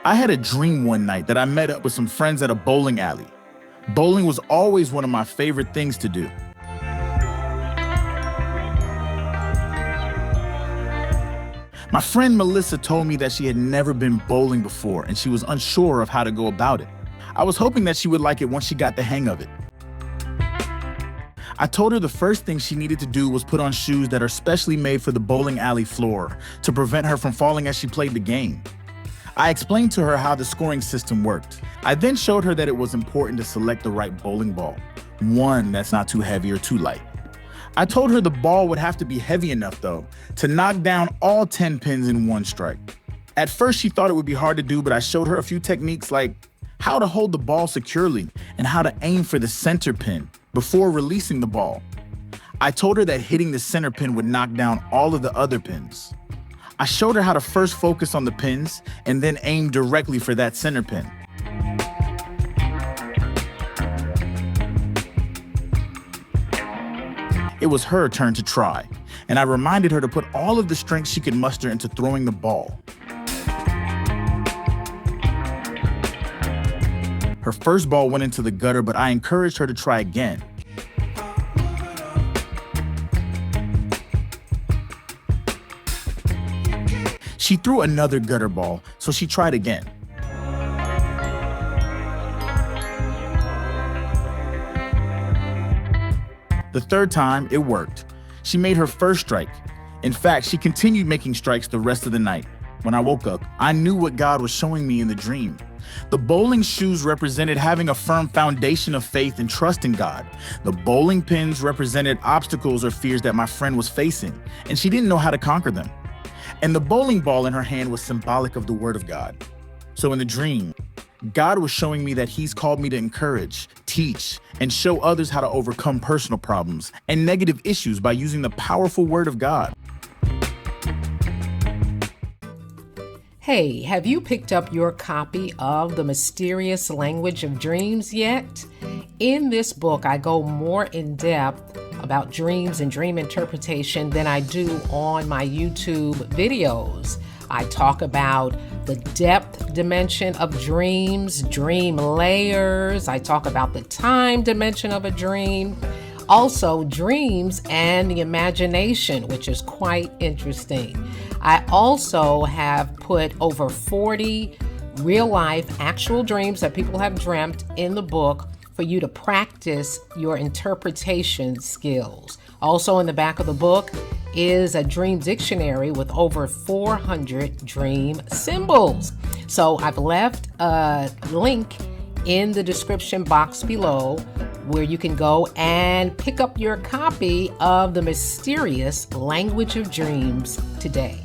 I had a dream one night that I met up with some friends at a bowling alley. Bowling was always one of my favorite things to do. My friend Melissa told me that she had never been bowling before and she was unsure of how to go about it. I was hoping that she would like it once she got the hang of it. I told her the first thing she needed to do was put on shoes that are specially made for the bowling alley floor to prevent her from falling as she played the game. I explained to her how the scoring system worked. I then showed her that it was important to select the right bowling ball, one that's not too heavy or too light. I told her the ball would have to be heavy enough, though, to knock down all 10 pins in one strike. At first, she thought it would be hard to do, but I showed her a few techniques like how to hold the ball securely and how to aim for the center pin before releasing the ball. I told her that hitting the center pin would knock down all of the other pins. I showed her how to first focus on the pins and then aim directly for that center pin. It was her turn to try, and I reminded her to put all of the strength she could muster into throwing the ball. Her first ball went into the gutter, but I encouraged her to try again. She threw another gutter ball, so she tried again. The third time, it worked. She made her first strike. In fact, she continued making strikes the rest of the night. When I woke up, I knew what God was showing me in the dream. The bowling shoes represented having a firm foundation of faith and trust in God. The bowling pins represented obstacles or fears that my friend was facing, and she didn't know how to conquer them. And the bowling ball in her hand was symbolic of the Word of God. So in the dream, God was showing me that He's called me to encourage, teach, and show others how to overcome personal problems and negative issues by using the powerful Word of God. Hey, have you picked up your copy of The Mysterious Language of Dreams yet? In this book, I go more in depth about dreams and dream interpretation than I do on my YouTube videos. I talk about the depth dimension of dreams, dream layers. I talk about the time dimension of a dream. Also, dreams and the imagination, which is quite interesting. I also have put over 40 real-life actual dreams that people have dreamt in the book for you to practice your interpretation skills. Also in the back of the book is a dream dictionary with over 400 dream symbols. So I've left a link in the description box below where you can go and pick up your copy of The Mysterious Language of Dreams today.